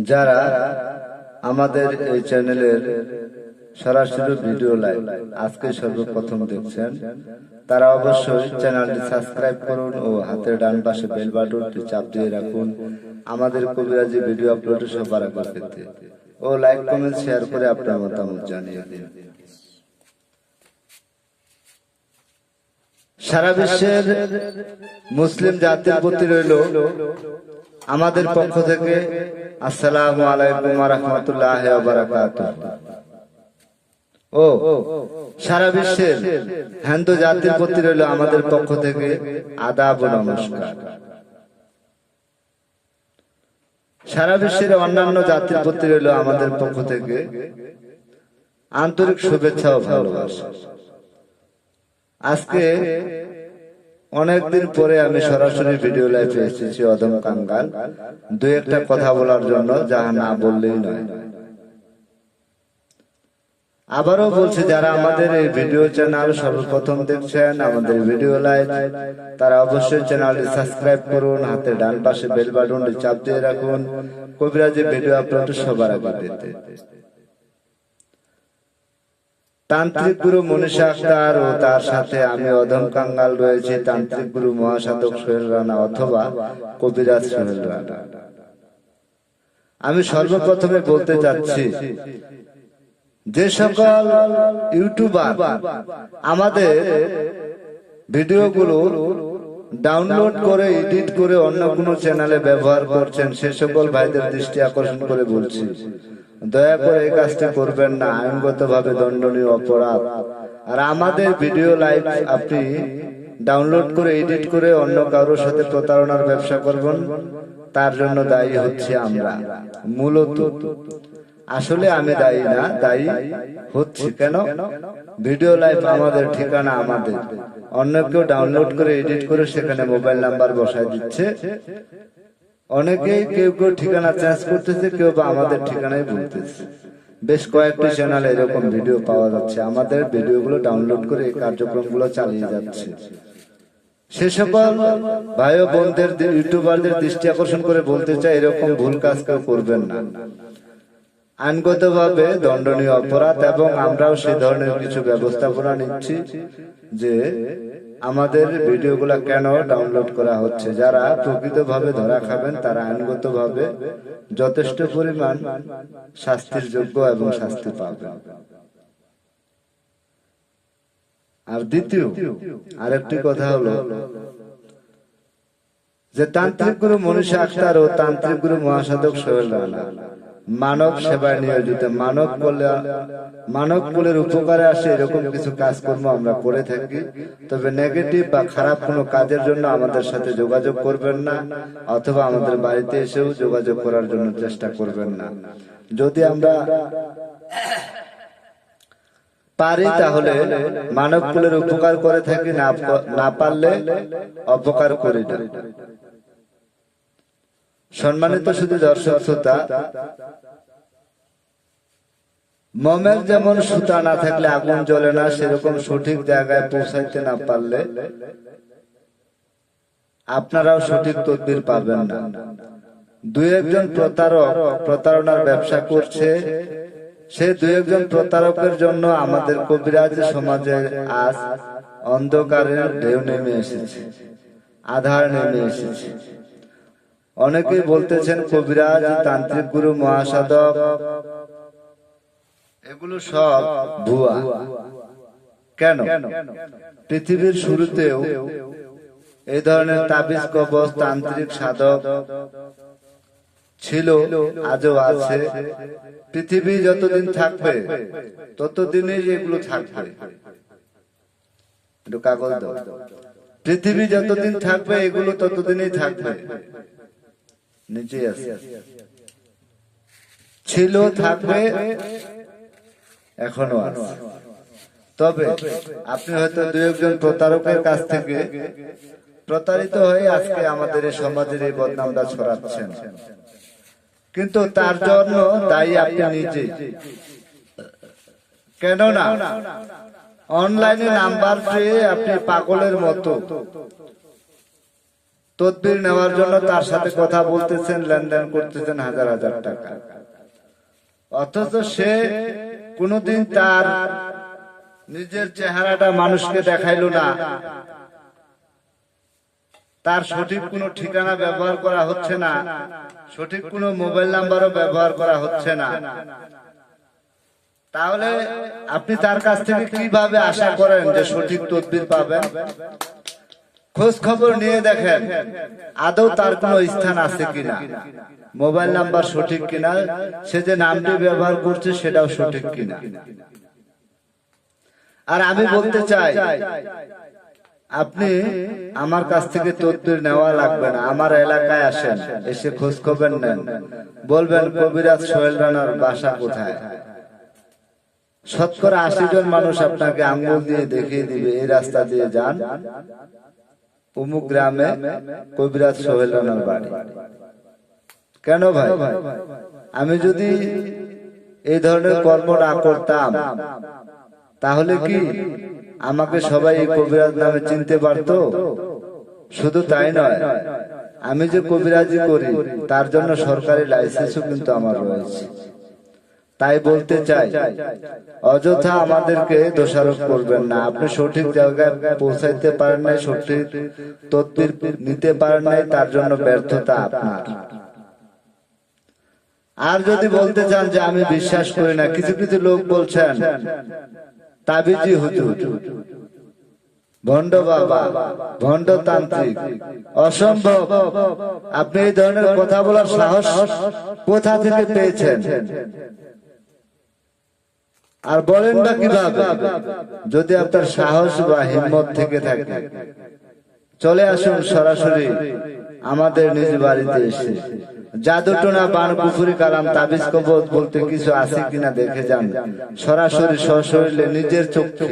যারা আমাদের এই চ্যানেলের সরাসরি ভিডিও লাইভ আজকে সর্বপ্রথম দেখছেন, তারা অবশ্যই চ্যানেলটি সাবস্ক্রাইব করুন ও হাতের ডান পাশে বেল বাটনটি চাপ দিয়ে রাখুন আমাদের কবিরাজি ভিডিও আপলোডের সবার আগে পেতে, ও লাইক কমেন্ট শেয়ার করে আপনার মতামত জানিয়ে দিন। সারা বিশ্বের মুসলিম জাতির প্রতি রইল আমাদের পক্ষ থেকে আসসালামু আলাইকুম ওয়া রাহমাতুল্লাহি ওয়া বারাকাতুহু। ও সারা বিশ্বের হিন্দু জাতির প্রতি রইল আমাদের পক্ষ থেকে আদাব ও নমস্কার। সারা বিশ্বের অন্যান্য জাতির প্রতি রইল আমাদের পক্ষ থেকে আন্তরিক শুভেচ্ছা ও ভালোবাসা। আজকে অনেকদিন পরে আমি সরাসরি ভিডিও লাইভে এসেছি অদম কাঙ্গাল, দু একটা কথা বলার জন্য, যা না বললেই নয়। আবারও বলছি, যারা আমাদের এই ভিডিও চ্যানেল সর্বপ্রথম দেখছেন, আমাদের ভিডিও লাইভ, তারা অবশ্যই চ্যানেলটি সাবস্ক্রাইব করুন, হাতের ডান পাশে বেল বাটনটি চাপ দিয়ে রাখুন কবিরাজি ভিডিও আপলোড সবার আগে পেতে। তান্ত্রিক গুরু মনীষা আক্তার ও তার সাথে আমি অদম কাঙ্গাল রয়েছি তান্ত্রিক গুরু মহাসাধক সোহেল রানা অথবা কবিরাজ সোহেল রানা। আমি সর্বপ্রথমে বলতে চাচ্ছি, যে সকল ইউটিউবার আমাদের ভিডিওগুলো ডাউনলোড করে এডিট করে অন্য কোনো চ্যানেলে ব্যবহার করছেন, সে সকল ভাইদের দৃষ্টি আকর্ষণ করে বলছি, দয়া করে এই কাজটা করবেন না, আইনগতভাবে দণ্ডনীয় অপরাধ। আর আমাদের ভিডিও লাইভ আপনি ডাউনলোড করে এডিট করে অন্য কারোর সাথে প্রতারণার ব্যবসা করবেন, তার জন্য দায়ী হচ্ছে আমরা। মূলত আসলে আমি দায়ী না, দায়ী হচ্ছে কেন, ভিডিও লাইভ আমাদের ঠিকানা, আমাদের অন্য কেউ ডাউনলোড করে এডিট করে সেখানে মোবাইল নাম্বার বসায় দিচ্ছে। অনেকেই কেউ কেউ ঠিকানা চেঞ্জ করতেছে, কেউ বা আমাদের ঠিকানায় বলতেছে। বেশ কয়েকটি চ্যানেলে এরকম ভিডিও পাওয়া যাচ্ছে, আমাদের ভিডিওগুলো ডাউনলোড করে এই কার্যক্রমগুলো চালিয়ে যাচ্ছে। সে সকল ভাই ও বোনদের, ইউটিউবারদের দৃষ্টি আকর্ষণ করে বলতে চাই, এরকম ভুল কাজ কেউ করবেন না, আইনগতভাবে দণ্ডনীয় অপরাধ। এবং আমরাও সেই ধরনের কিছু ব্যবস্থাপনা নিচ্ছি যে আমাদের ভিডিওগুলা কেন ডাউনলোড করা হচ্ছে। যারা প্রকৃতভাবে ধরা খাবেন তারা আইনগতভাবে যথেষ্ট পরিমাণ শাস্তির যোগ্য এবং শাস্তি পাবেন। আর দ্বিতীয় আরেকটি কথা হলো যে তান্ত্রিক গুরু মনীষা আক্তার ও তান্ত্রিক গুরু মহাসাধক সোহেল রানা মানব সেবায় নিয়োজিত, মানব কুলের উপকারে আসে এরকম কিছু কাজকর্ম আমরা করে থাকি। তবে নেগেটিভ বা খারাপ কোনো কাজের জন্য আমাদের সাথে যোগাযোগ করবেন না, অথবা আমাদের বাড়িতে এসেও যোগাযোগ করার জন্য চেষ্টা করবেন না। যদি আমরা পারি তাহলে মানব কুলের উপকার করে থাকি, না পারলে অপকার করি না। সম্মানিত শুধু দর্শক শ্রোতা, মোমের যেমন সুতা না থাকলে আগুন জ্বলে না, সেরকম সঠিক জায়গায় পৌঁছাইতে না পারলে আপনারাও সঠিক তদবির পাবেন না। দুই একজন প্রতারক প্রতারণার ব্যবসা করছে, সেই দুই একজন প্রতারকের জন্য আমাদের কবিরাজ সমাজে আজ অন্ধকারের ঢেউ নেমে এসেছে, আধার নেমে এসেছে। অনেকেই বলতেছেন কবিরাজ, তান্ত্রিক গুরু, মহাসাধক এগুলো সব ভুয়া। কেন? পৃথিবীর শুরুতেও এই ধরনের তাবিজ কবজ তান্ত্রিক সাধক ছিল, আজও আছে। পৃথিবী যতদিন থাকবে ততদিনই এগুলো থাকবে। একটু কাগজ দাও। পৃথিবী যতদিন থাকবে এগুলো ততদিনই থাকবে। নিচে আছে, ছিল, থাকবে, এখনো আছে। তবে আপনি হয়তো দুই একজন প্রতারকের কাছ থেকে প্রতারিত হয়ে আজকে আমাদের এই সমাজের এই বদনামটা ছড়াচ্ছেন, কিন্তু তার জন্য দায়ী আপনি নিজে। কেননা অনলাইনে নাম্বার পেয়ে আপনি পাগলের মতো তদবির নেওয়ার জন্য তার সাথে কথা বলতেছেন, লেনদেন করতেছেন হাজার হাজার টাকা, অথচ সে কোনোদিন তার নিজের চেহারাটা মানুষকে দেখাইলো না, তার সঠিক কোনো ঠিকানা ব্যবহার করা হচ্ছে না, সঠিক কোনো মোবাইল নাম্বারও ব্যবহার করা হচ্ছে না। তাহলে আপনি তার কাছ থেকে কিভাবে আশা করেন যে সঠিক তদবির পাবেন? খোঁজ খবর নিয়ে দেখেন আদৌ তার কোনো স্থান আছে কিনা, মোবাইল নাম্বার সঠিক কিনা, সে যে নামটি ব্যবহার করছে সেটাও সঠিক কিনা। আর আমি বলতে চাই, আপনি আমার কাছ থেকে তদবির নেওয়া লাগবে না, আমার এলাকায় আসেন, এসে খোঁজ খবর নেন, বলবেন কবিরাজ সোহেল রানার বাসা কোথায়। 80% জন মানুষ আপনাকে আঙ্গুল দিয়ে দেখিয়ে দিবে, এই রাস্তা দিয়ে যান, অমুক গ্রামে কবিরাজ সোহেল রানার বাড়ি। কেন ভাই? আমি যদি এই ধরনের কর্ম না করতাম তাহলে কি আমাকে সবাই এই কবিরাজ নামে চিনতে পারতো? শুধু তাই নয়, আমি যে কবিরাজি করি তার জন্য সরকারি লাইসেন্সও কিন্তু আমার রয়েছে। তাই বলতে চাই, অযথা আমাদেরকে দোষারোপ করবেন না। আপনি সঠিক জায়গায় পৌঁছাইতে পারেন নাই, সঠিক তদবির নিতে পারেন নাই, তার জন্য ব্যর্থতা আপনার। আর যদি বলতে চান যে আমি বিশ্বাস করি না, কিছু কিছু লোক বলছেন তাবিজি হুজুর, ভণ্ড বাবা, ভণ্ড তান্ত্রিক, অসম্ভব। আপনি এই ধরনের কথা বলার সাহস কোথা থেকে পেয়েছেন? আর বলেন বা কিভাবে? যদি আপনার সাহস বা হিম্মত থেকে থাকে, চলে আসুন সরাসরি আমাদের নিজ বাড়িতে এসে জাদুটোনা, বান, পুকুরি, কালাম, তাবিজ, কবজ বলতে কিছু আছে কিনা দেখে যান, সরাসরি সশরীরে নিজের চোখে।